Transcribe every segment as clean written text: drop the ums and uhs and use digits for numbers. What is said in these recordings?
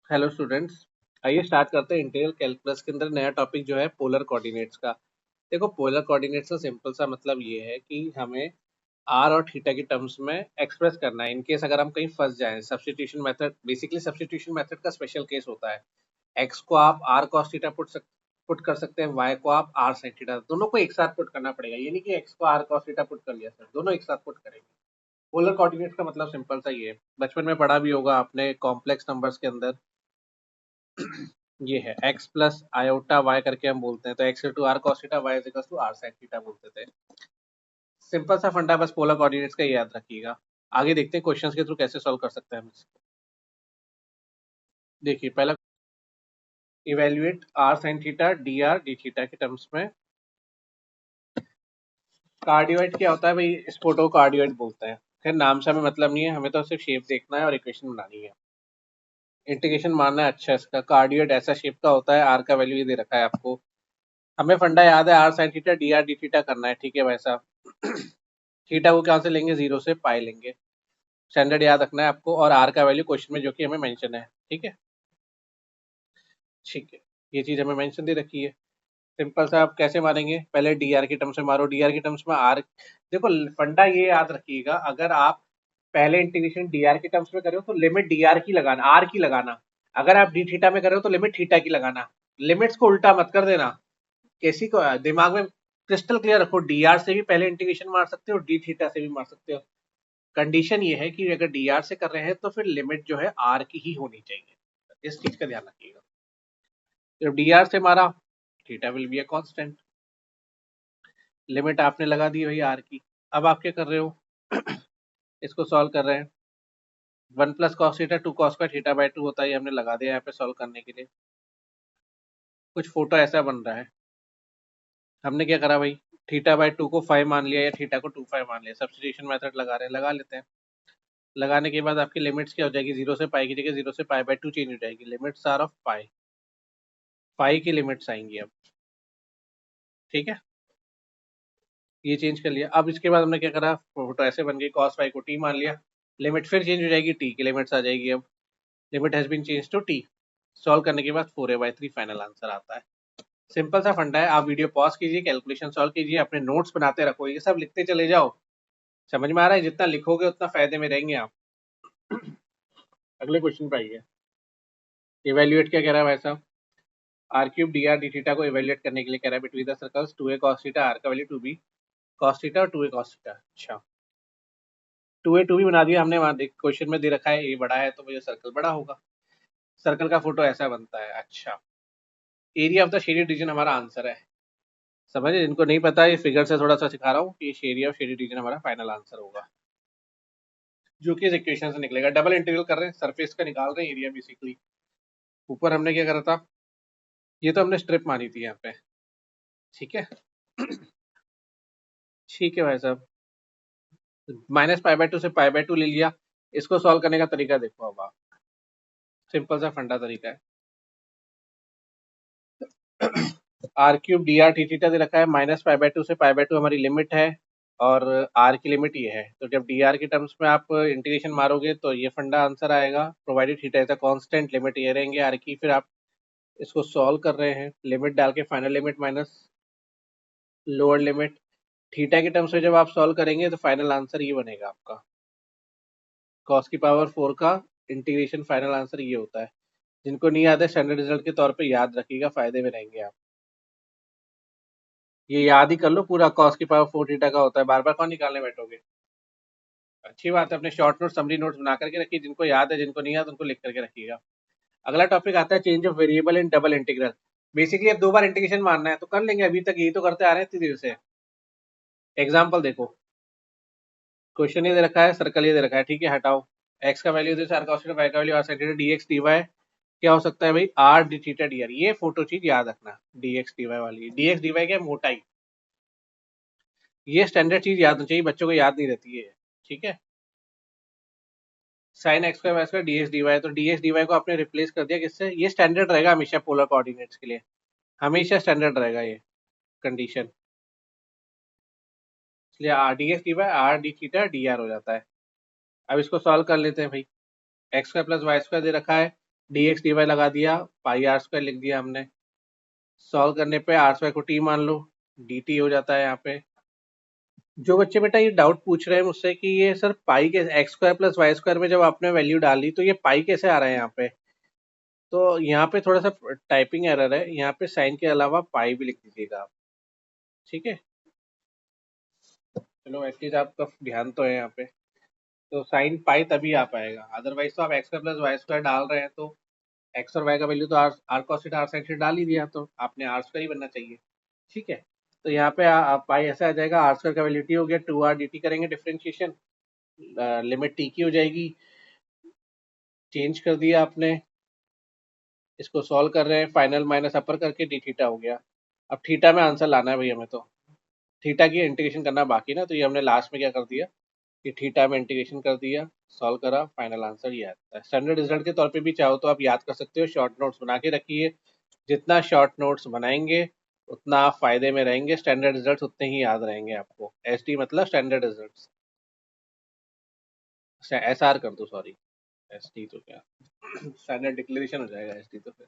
Hello students. आइए start करते हैं इंटीग्रल कैलकुलस के अंदर नया टॉपिक जो है पोलर कोऑर्डिनेट्स का। देखो, पोलर कोऑर्डिनेट्स का सिंपल सा मतलब ये है कि हमें आर और थीटा के टर्म्स में एक्सप्रेस करना है। इनकेस अगर हम कहीं फंस जाएं, substitution method, basically substitution method का स्पेशल केस होता है। एक्स को आप आर कॉस थीटा पुट कर सकते हैं, वाई को आप आर साइन थीटा, दोनों को एक साथ पुट करना पड़ेगा। ये नहीं कि एक्स को आर कॉस थीटा पुट कर लिया सर, दोनों एक साथ पुट करेंगे। पोलर कोऑर्डिनेट्स का मतलब सिंपल सा ये है, बचपन में पढ़ा भी होगा आपने कॉम्प्लेक्स नंबर्स के अंदर। ये है x प्लस आयोटा y करके हम बोलते हैं, तो x two r cos theta y is two r sine theta बोलते थे। सिंपल सा फंडा, बस पोलर कोऑर्डिनेट्स का ही याद रखिएगा। आगे देखते हैं क्वेश्चंस के थ्रू कैसे सॉल्व कर सकते हैं हम इसको। देखिए, पहला evaluate r sine theta d r d theta के टर्म्स में। कार्डियोइड क्या होता है भाई? इस फोटो को कार्डियोइड बोलते हैं। खैर नाम से हमें मतलब नहीं है, हमें तो सिर्फ शेप देखना है और इक्वेशन बनानी है, इंटीग्रेशन मारना है। अच्छा, इसका कार्डियोइड ऐसा शेप का होता है, आर का वैल्यू ये दे रखा है आपको। हमें फंडा याद है, r sine theta d r d theta करना है, ठीक है भाई साहब। थीटा को कहाँ से लेंगे? जीरो से पाई लेंगे। स्टैंडर्ड याद रखना है आपको, और आर का वैल्यू क्वेश्चन में जो कि हमें मेंशन है, ठीक है। ठीक है, ये चीज हमें मेंशन दे रखी है। सिंपल सा आप कैसे मारेंगे? पहले डी आर की टर्म्स में मारो, डी आर की टर्म्स में आर। देखो, फंडा ये याद रखिएगा, अगर आप पहले इंटीग्रेशन डी आर की टर्म्स में कर रहे हो तो लिमिट डी आर की लगाना, आर की लगाना। अगर आप डी थीटा में कर रहे हो तो लिमिट थीटा की लगाना। लिमिट्स को उल्टा मत कर देना। कैसी को दिमाग में क्रिस्टल क्लियर रखो, डी आर से भी पहले इंटीग्रेशन मार सकते हो, डी थीटा से भी मार सकते हो। कंडीशन ये है कि अगर डी आर से कर रहे हैं तो फिर लिमिट जो है आर की ही होनी चाहिए। इस चीज का ध्यान रखिएगा। जब डी आर से मारा, theta will be a constant. Limit आपने लगा दी भाई आर की। अब आप क्या कर रहे हो? इसको सॉल्व कर रहे हैं। One plus cos theta two cos का थीटा बाई टू होता है, ये हमने लगा दिया यहाँ पे सॉल्व करने के लिए। कुछ फोटो ऐसा बन रहा है। हमने क्या करा भाई? थीटा बाई टू को 5 मान लिया या थीटा को 2 5 मान लिया। सब्स्टिट्यूशन मेथड लगा रहे हैं, लगा लेते हैं। लगाने के बाद आपकी लिमिट्स क्या हो जाएगी? जीरो से पाई की जगह जीरो से पाई बाई टू चेंज हो जाएगी। लिमिट्स आर ऑफ पाई, पाई की लिमिट्स आएंगी अब, ठीक है। ये चेंज कर लिया। अब इसके बाद हमने क्या करा? फोटो ऐसे बन गई, कॉस फाई को टी मान लिया। लिमिट फिर चेंज हो जाएगी, टी की लिमिट्स आ जाएगी अब। Limit has been change to t. Solve करने के बाद 4a/3 फाइनल आंसर आता है। सिंपल सा फंडा है। आप वीडियो पॉज कीजिए, कैलकुलेशन सॉल्व कीजिए, अपने नोट्स बनाते रखो, ये सब लिखते चले जाओ। समझ में आ रहा है? जितना लिखोगे उतना फायदे में रहेंगे आप। अगले क्वेश्चन पे आइए। इवेल्युएट क्या कह रहा है भाई साहब? R cube d r d theta को इवेल्युएट करने के लिए कह रहा है between the circles 2a cos theta, r का वैल्यू 2b cos थीटा और 2a cos थीटा। अच्छा, 2a 2b बना दिया हमने। वहां क्वेश्चन में दे रखा है ए बड़ा है तो मुझे सर्कल बड़ा होगा। सर्कल का फोटो ऐसा बनता है। अच्छा, area of the shaded region हमारा आंसर है। समझे? जिनको नहीं पता, ये फिगर से थोड़ा सा सिखा रहा हूँ कि एरिया ऑफ शेडेड रीजन हमारा फाइनल आंसर होगा, जो कि इस इक्वेशन से निकलेगा। डबल इंटीग्रल कर रहे हैं, सरफेस का निकाल रहे हैं एरिया बेसिकली। ऊपर हमने क्या करा था? ये तो हमने स्ट्रिप मारी थी यहाँ पे, ठीक है। ठीक है भाई साहब, माइनस पाई बाय टू से पाई बाय टू ले लिया। इसको सॉल्व करने का तरीका देखो अब आप। सिंपल सा फंडा तरीका है। R cube d r d theta दे रखा है, माइनस पाई बाय टू से पाई बाय टू हमारी लिमिट है, और आर की लिमिट ये है। तो जब डी आर के टर्म्स में आप इंटीग्रेशन मारोगे तो ये फंडा आंसर आएगा, provided theta is a constant. Limit ये रहेंगे आर की। फिर आप इसको सॉल्व कर रहे हैं, लिमिट डाल के final limit minus lower limit. Theta के टर्म्स में जब आप सॉल्व करेंगे तो फाइनल आंसर ये बनेगा आपका, cos की पावर 4 का इंटीग्रेशन। फाइनल आंसर ये होता है। जिनको नहीं याद है, स्टैंडर्ड रिजल्ट के तौर पे याद रखिएगा, फायदे में रहेंगे आप। ये याद ही कर लो पूरा, cos की पावर 4 थीटा का होता है, बार बार कौन निकालने बैठोगे। अच्छी बात है, अपने शॉर्ट नोट समरी नोट्स बना करके रखिए। जिनको याद है, जिनको नहीं याद उनको लिख करके रखिएगा। अगला टॉपिक आता है change of variable in double integral. Basically अब 2 बार इंटीग्रेशन मारना है तो कर लेंगे, अभी तक यही तो करते आ रहे हैं इतनी देर से। एग्जाम्पल देखो, क्वेश्चन ये दे रखा है, सर्कल ये दे रखा है, ठीक है। हटाओ, एक्स का वैल्यू दे आर कॉस थीटा, वाई का value r sine theta, d x d y क्या हो सकता है भाई? R d theta d r. ये फोटो चीज याद रखना, डीएक्स डीवाई वाली। डीएक्स डीवाई क्या? मोटाई। ये स्टैंडर्ड चीज याद होनी चाहिए, बच्चों को याद नहीं रहती है, ठीक है। Sine x square y square d x d y, तो डीएक्स डीवाई को आपने रिप्लेस कर दिया किससे? ये स्टैंडर्ड रहेगा हमेशा पोलर कोऑर्डिनेट्स के लिए, हमेशा स्टैंडर्ड रहेगा ये कंडीशन। इसलिए r d x d y r d theta d r हो जाता है। अब इसको सॉल्व कर लेते हैं भाई। X square plus y square दे रखा है, डी एक्स डी वाई लगा दिया, पाई आर स्क्वायर लिख दिया हमने। सॉल्व करने पे आर स्क्वायर को टी मान लो, डी टी हो जाता है यहाँ पे। जो बच्चे बेटा ये डाउट पूछ रहे हैं मुझसे कि ये सर पाई के x square plus y square में जब आपने वैल्यू डाली तो ये पाई कैसे आ रहा है यहाँ पे, तो यहाँ पे थोड़ा सा टाइपिंग एरर है, यहाँ पे साइन के अलावा पाई भी लिख दीजिएगा आप। ठीक है, चलो एटलीस्ट आपका ध्यान तो है यहाँ पे। तो साइन पाई तभी आ पाएगा, अदरवाइज तो आप x square plus y square डाल रहे हैं तो एक्स और वाई का वैल्यू तो r r cos theta r sine theta डाल ही दिया, तो आपने आर स्क्वायर ही बनना चाहिए। ठीक है, तो यहाँ पे पाई ऐसा आ जाएगा, आर स्क्वायर का वैल्यू टी हो गया, 2r dt करेंगे डिफरेंशिएशन, लिमिट टी की हो जाएगी, चेंज कर दिया आपने, इसको सॉल्व कर रहे हैं, फाइनल माइनस अपर करके डी थीटा हो गया। अब थीटा में आंसर लाना है भाई हमें, तो थीटा की इंटीग्रेशन करना बाकी ना, तो ये हमने लास्ट में क्या कर दिया कि थीटा में इंटीग्रेशन कर दिया, सॉल्व करा, फाइनल आंसर ये आता है। स्टैंडर्ड रिजल्ट के तौर पे भी चाहो तो आप याद कर सकते हो, शॉर्ट नोट्स बना के रखिए, जितना शॉर्ट नोट्स बनाएंगे उतना आप फायदे में रहेंगे, स्टैंडर्ड रिजल्ट उतने ही याद रहेंगे आपको। एस टी मतलब स्टैंडर्ड रिजल्ट, एस आर कर दो सॉरी, एस टी तो क्या स्टैंडर्ड डिक्लेरेशन हो जाएगा एस टी तो फिर।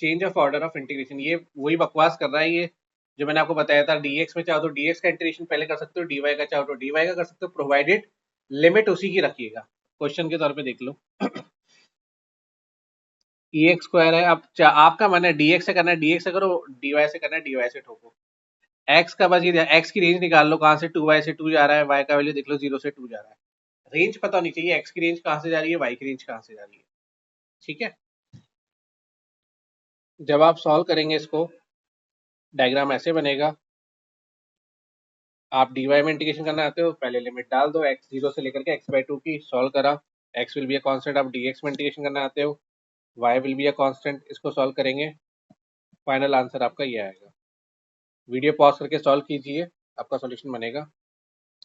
Change of order of integration, ये वही बकवास कर रहा है ये, जो मैंने आपको बताया था, डीएक्स में चाहो तो डीएक्स का इंटीग्रेशन पहले कर सकते हो, डीवाई का चाहो तो डीवाई का कर सकते हो, प्रोवाइडेड लिमिट उसी की रखिएगा। क्वेश्चन के तौर पे देख लो, ई एक्स स्क्वायर है, अब आपका मन है डीएक्स से करना है डीएक्स से करो, डीवाई से करना है डीवाई से ठोको। एक्स का बस ये एक्स की रेंज निकाल लो, कहाँ से 2y से 2 जा रहा है, y का वैल्यू देख लो 0 से 2 जा रहा है, रेंज पता होनी चाहिए, एक्स की रेंज कहाँ से जा रही है, y की रेंज कहाँ से जा रही है। ठीक है, जब आप सॉल्व करेंगे इसको, डायग्राम ऐसे बनेगा, आप dy में इंटीग्रेशन करना आते हो, पहले लिमिट डाल दो x 0 से लेकर के x/2 की, सॉल्व करा, x will be a constant, आप dx में इंटीग्रेशन करना आते हो, y will be a constant, इसको सॉल्व करेंगे, फाइनल आंसर आपका ये आएगा। वीडियो पॉज करके सॉल्व कीजिए, आपका सॉल्यूशन बनेगा।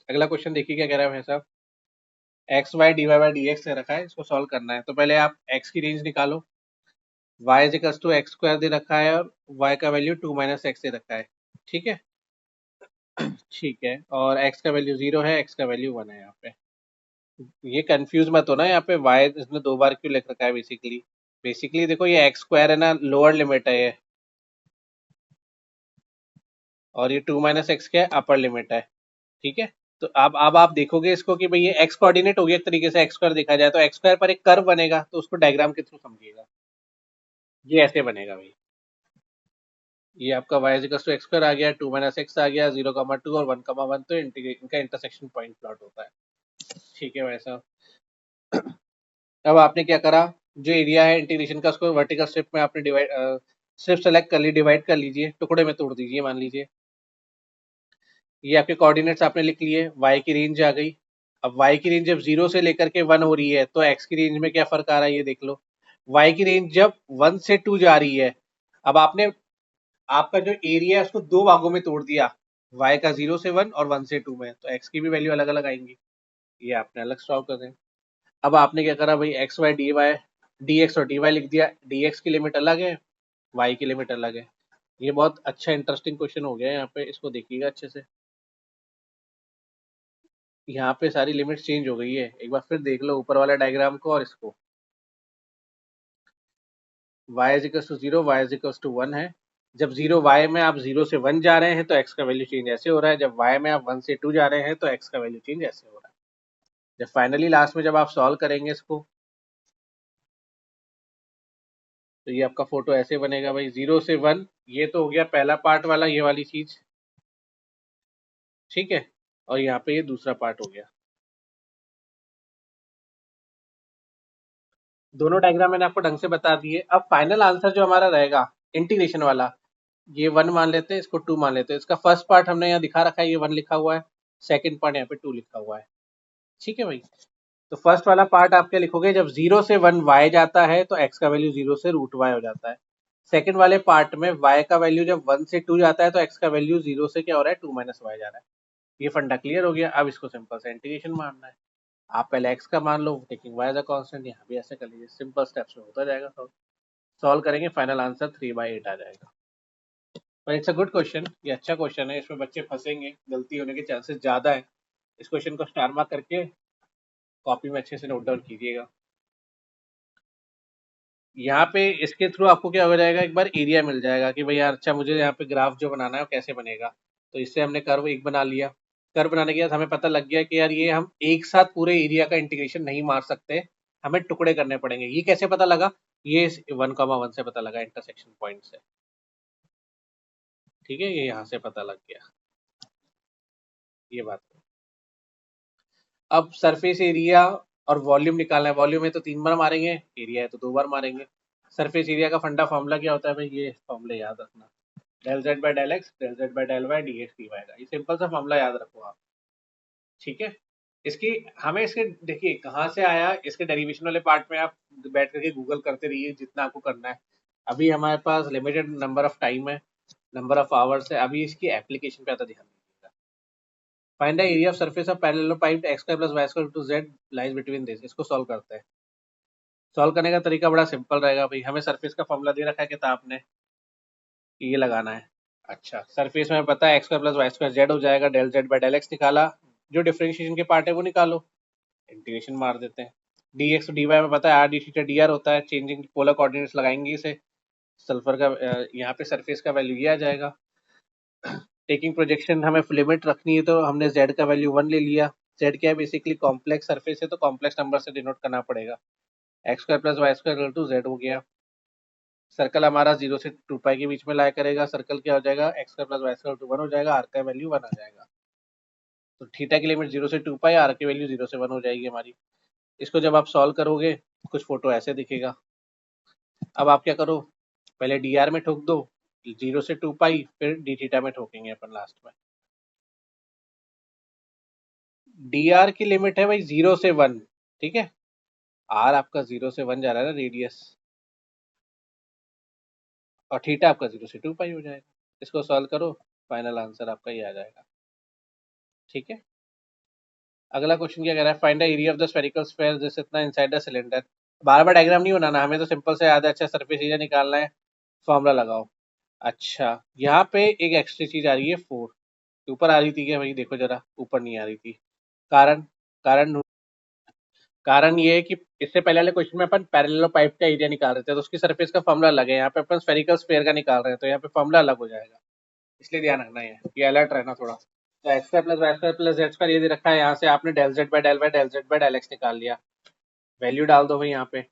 अगला क्वेश्चन देखिए क्या कह रहा है भाई साहब, x y d y by d x दे रखा है, इसको सॉल्व करना है, तो पहले आप x की रेंज निकालो, y is equals to x square दे रखा है और y का वैल्यू 2 माइनस एक्स दे रखा है। ठीक है, ठीक है, और x का वैल्यू 0 है, x का वैल्यू 1 है यहाँ पे। ये कंफ्यूज मत हो ना, यहाँ पे y इसने 2 बार क्यों लिख रखा है, बेसिकली बेसिकली देखो ये एक्स स्क्वायर है ना, लोअर लिमिट है ये, और ये 2 माइनस एक्स क्या है, अपर लिमिट है। ठीक है, तो अब आप देखोगे इसको कि भाई ये एक्स कोऑर्डिनेट हो गया, एक तरीके से एक्स स्क्वायर देखा जाए तो एक्स स्क्वायर पर एक कर्व बनेगा, तो उसको डायग्राम के थ्रू समझिएगा, ये ऐसे बनेगा भाई, ये आपका y equals to x square आ गया, 2 माइनस एक्स आ गया, 0,2 और 1,1, तो इनका इंटरसेक्शन पॉइंट प्लॉट होता है। ठीक है भाई साहब, अब आपने क्या करा, जो एरिया है इंटीग्रेशन का उसको वर्टिकल स्ट्रिप में आपने डिवाइड स्ट्रिप सेलेक्ट कर ली, डिवाइड कर लीजिए, टुकड़े में तोड़ दीजिए, मान लीजिए ये आपके कोऑर्डिनेट्स आपने लिख लिए, y की रेंज आ गई। अब y की रेंज जब 0 से लेकर के 1 हो रही है तो x की रेंज में क्या फर्क आ रहा है ये देख लो, y की रेंज जब 1 से 2 जा रही है, अब आपने आपका जो एरिया है उसको दो भागों में तोड़ दिया, y का 0 से 1 और 1 से 2 में, तो x की भी वैल्यू अलग अलग आएंगी, ये आपने अलग सॉल्व कर दें। अब आपने क्या करा भाई, x y d y d x और डी वाई लिख दिया, डी एक्स की लिमिट अलग है, वाई की लिमिट अलग है। ये बहुत अच्छा इंटरेस्टिंग क्वेश्चन हो गया है यहाँ पे, इसको देखिएगा अच्छे से, यहाँ पे सारी लिमिट चेंज हो गई है, एक बार फिर देख लो ऊपर वाला डायग्राम को और इसको, y is equal to 0, y is equal to 1 है, जब 0 y में आप 0 से 1 जा रहे हैं तो x का वैल्यू चेंज ऐसे हो रहा है, जब y में आप 1 से 2 जा रहे हैं तो x का वैल्यू चेंज ऐसे हो रहा है। जब फाइनली लास्ट में जब आप सॉल्व करेंगे इसको, तो ये आपका फोटो ऐसे बनेगा भाई, 0 से 1, ये तो हो गया पहला पार्ट वाला, ये वाली चीज, ठीक है, और यहाँ पे ये दूसरा पार्ट हो गया। दोनों डायग्राम मैंने आपको ढंग से बता दिए, अब फाइनल आंसर जो हमारा रहेगा इंटीग्रेशन वाला, ये 1 मान लेते हैं, इसको 2 मान लेते हैं, इसका फर्स्ट पार्ट हमने यहाँ दिखा रखा है, ये 1 लिखा हुआ है, सेकंड पार्ट यहाँ पे 2 लिखा हुआ है। ठीक है भाई, तो फर्स्ट वाला पार्ट आप क्या लिखोगे, जब 0 से 1 y जाता है तो x का वैल्यू 0 से रूट y हो जाता है। सेकंड वाले पार्ट में y का वैल्यू जब 1 से 2 जाता है तो x का वैल्यू 0 से क्या हो रहा है, 2 माइनस y जा रहा है। ये फंडा क्लियर हो गया, अब इसको सिंपल से इंटीग्रेशन मानना है, आप पहले x का मान लो, taking y as a constant, यहाँ भी ऐसे कर लीजिए, सिंपल स्टेप्स में होता जाएगा सॉल्व, सॉल्व करेंगे, फाइनल आंसर 3/8 आ जाएगा। पर इट्स अ गुड क्वेश्चन, ये अच्छा क्वेश्चन है, इसमें बच्चे फंसेंगे, गलती होने के चांसेस ज्यादा है, इस क्वेश्चन को स्टार मार्क करके कॉपी में अच्छे से नोट डाउन कीजिएगा। यहाँ पे इसके थ्रू आपको क्या हो जाएगा, एक बार एरिया मिल जाएगा कि भाई यार अच्छा मुझे यहाँ पे ग्राफ जो बनाना है वो कैसे बनेगा। तो इससे हमने कर्व एक बना लिया। कर्व बनाने के बाद हमें पता लग गया कि यार ये हम एक साथ पूरे एरिया का इंटीग्रेशन नहीं मार सकते, हमें टुकड़े करने पड़ेंगे। ये कैसे पता लगा? ये 1,1 से पता लगा, इंटरसेक्शन पॉइंट से। ठीक है, ये यहाँ से पता लग गया, ये बात है। अब सरफेस एरिया और वॉल्यूम निकालना है। वॉल्यूम है तो 3 बार मारेंगे, एरिया है तो 2 बार मारेंगे। सरफेस एरिया का फंडा फॉर्मूला क्या होता है भाई, ये फॉर्मूले याद रखना। Del z by del x, del z by del y, d x d y का ये सिंपल सा फॉर्मूला याद रखो आप। ठीक है, इसकी हमें इसके देखिए कहाँ से आया, इसके डेरिवेशन वाले पार्ट में आप बैठ करके गूगल करते रहिए जितना आपको करना है। अभी हमारे पास लिमिटेड नंबर ऑफ टाइम है, नंबर ऑफ आवर्स है, अभी इसकी एप्लीकेशन पे आता ध्यान दीजिएगा। Find the area of surface of parallelopiped x square plus y square two z lies between this. इसको सॉल्व करते हैं। सॉल्व करने का तरीका बड़ा सिंपल रहेगा भाई। हमें सरफेस का फॉर्मूला दे रखा है किताब ने, ये लगाना है। अच्छा, सरफेस में पता है x square plus y square z हो जाएगा, del z by del x निकाला। जो डिफरेंशिएशन के पार्ट है वो निकालो, इंटीग्रेशन मार देते हैं। डी एक्स डी वाई में पता है are d theta d are होता है, चेंजिंग पोलर कोऑर्डिनेट्स लगाएंगे इसे। सल्फर का यहाँ पे सरफेस का वैल्यू ये आ जाएगा। टेकिंग प्रोजेक्शन हमें लिमिट रखनी है तो हमने जेड का वैल्यू 1 ले लिया। जेड क्या है, बेसिकली कॉम्प्लेक्स सरफेस है तो कॉम्प्लेक्स नंबर से डिनोट करना पड़ेगा। X square plus y square two z हो गया। सर्कल हमारा 0 से 2 पाई के बीच में लाया करेगा। सर्कल क्या हो जाएगा, x square plus y square 1 हो जाएगा, आर का वैल्यू 1 आ जाएगा। तो थीटा की लिमिट 0 से 2 पाई, आर की वैल्यू 0 से 1 हो जाएगी हमारी। इसको जब आप सॉल्व करोगे कुछ फोटो ऐसे दिखेगा। अब आप क्या करो, पहले डी आर में ठोक दो 0 से 2 पाई, फिर डी थीटा में ठोकेंगे अपन लास्ट में। डी आर की लिमिट है भाई 0 से 1। ठीक है, आर आपका 0 से 1 जा रहा है ना रेडियस, और थीटा आपका 0 से 2 पाई हो जाएगा। इसको सॉल्व करो, फाइनल आंसर आपका ये आ जाएगा। ठीक है, अगला क्वेश्चन क्या कह रहा है, find the area of the spherical sphere जिस इतना inside the cylinder. Bar bar diagram नहीं बनाना, हमें तो सिंपल से याद है, अच्छा सरफेस एरिया निकालना है, फॉर्मूला लगाओ। अच्छा, यहाँ पे एक एक्स्ट्रा चीज आ रही है 4। ऊपर आ रही थी क्या भाई, देखो जरा, ऊपर नहीं आ रही थी। कारण कारण कारण ये है कि इससे पहले वाले क्वेश्चन में अपन पैरेलल पाइप का एरिया निकाल रहे थे तो उसकी सरफेस का फॉर्मूला अलग है। यहाँ पे अपन स्फेरिकल स्फीयर का निकाल रहे हैं तो यहाँ पे फॉर्मूला अलग हो जाएगा, इसलिए ध्यान रखना है, ये अलर्ट रहना थोड़ा। तो x square plus y square plus z square ये दे रखा है, यहाँ से आपने del z by del y, del z by del x निकाल लिया। वैल्यू डाल दो भाई यहाँ पे।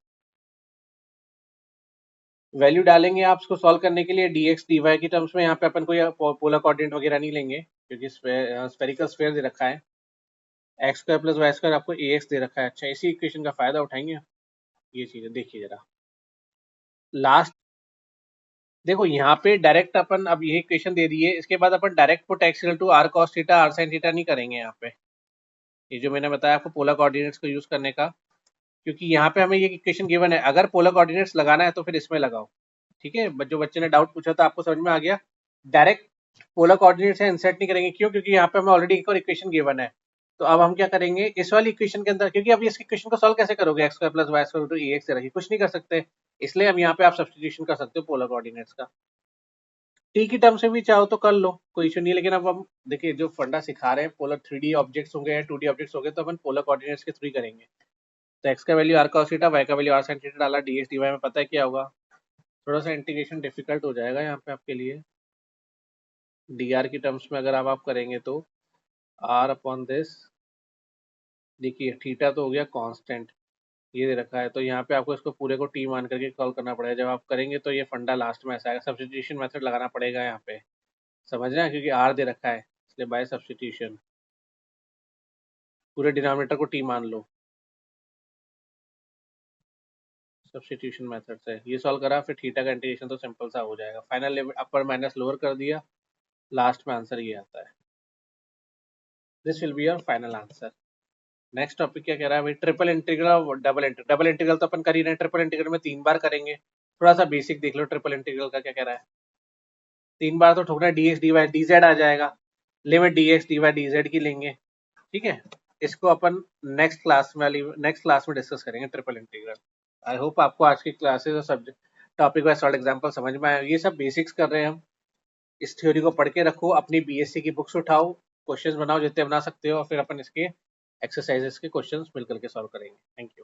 वैल्यू डालेंगे आप उसको सॉल्व करने के लिए डी एक्स डी वाई की टर्म्स में। यहाँ पे अपन कोई पोलर कोऑर्डिनेट वगैरह नहीं लेंगे क्योंकि स्फेरिकल स्फीयर दे रखा है। X square plus y square आपको ए एक्स दे रखा है। अच्छा, इसी इक्वेशन का फायदा उठाएंगे। ये चीज है, देखिए जरा लास्ट। देखो यहाँ पे डायरेक्ट अपन अब यही इक्वेशन दे दी है, इसके बाद अपन direct put x equal to r cos theta r sine theta नहीं करेंगे यहाँ पे। ये जो मैंने बताया आपको पोलर कोऑर्डिनेट्स को यूज करने का, क्योंकि यहाँ पे हमें ये इक्वेशन गिवन है। अगर पोलर कोऑर्डिनेट्स लगाना है तो फिर इसमें लगाओ। ठीक है, जो बच्चे ने डाउट पूछा था आपको समझ में आ गया। डायरेक्ट पोलर कोऑर्डिनेट से इंसर्ट नहीं करेंगे, क्यों? क्योंकि यहाँ पे हमें ऑलरेडी एक और इक्वेशन गिवन है। तो अब हम क्या करेंगे, इस वाली इक्वेशन के अंदर, क्योंकि अभी इस इक्वेशन को सॉल्व कैसे करोगे, x square plus y square two a x से रखिए, कुछ नहीं कर सकते। इसलिए हम यहाँ पे आप सब्सटीट्यूशन कर सकते हो पोलर कोऑर्डिनेट्स का। टी की टर्म से भी चाहो तो कर लो, कोई इशू नहीं है। लेकिन अब हम देखिए जो फंडा सिखा रहे हैं, पोलर 3D ऑब्जेक्ट्स होंगे या 2D ऑब्जेक्ट्स होंगे, तो अपन पोलर कोऑर्डिनेट्स के थ्रू ही करेंगे। तो एक्स का value r cos theta, y का वैल्यू आर sin थीटा डाला, डी एक्स डी वाई में पता है क्या होगा। थोड़ा सा इंटीग्रेशन डिफिकल्ट हो जाएगा यहाँ पे आपके लिए। डी आर की टर्म्स में अगर आप करेंगे तो आर अपॉन दिस, देखिए थीटा तो हो गया कांस्टेंट, ये दे रखा है, तो यहाँ पे आपको इसको पूरे को टी मान करके सॉल्व करना पड़ेगा। जब आप करेंगे तो ये फंडा लास्ट में ऐसा आएगा, सब्सटीट्यूशन मेथड लगाना पड़ेगा यहाँ पे, समझ रहे हैं, क्योंकि आर दे रखा है, इसलिए बाय सब्सटीट्यूशन पूरे डिनोमिनेटर को टी मान लो। सब्सटीट्यूशन मेथड से ये सॉल्व करा, फिर थीटा का इंटीग्रेशन तो सिंपल सा हो जाएगा। Final limit upper minus lower कर दिया, लास्ट में आंसर ये आता है। This will be your final answer. Next topic क्या कह रहा है भाई, ट्रिपल इंटीग्रल और डबल इंटीग्रल। डबल इंटीग्रल तो अपन कर ही रहे हैं, ट्रिपल इंटीग्रल में 3 बार करेंगे। थोड़ा सा बेसिक देख लो ट्रिपल इंटीग्रल का क्या कह रहा है। 3 बार तो ठोकना है, d x d y d z आ जाएगा, limit d x d y d z की लेंगे। ठीक है, इसको अपन नेक्स्ट क्लास में डिस्कस करेंगे ट्रिपल इंटीग्रल। आई होप आपको आज की क्लासेस और subject topic wise solve example समझ में आए। ये सब बेसिक्स कर रहे हैं हम। इस थ्योरी को पढ़ के रखो, अपनी बीएससी की बुक्स उठाओ, क्वेश्चंस बनाओ जितने बना सकते हो, और फिर अपन इसके एक्सरसाइजेस के क्वेश्चंस मिल करके सॉल्व करेंगे। Thank you.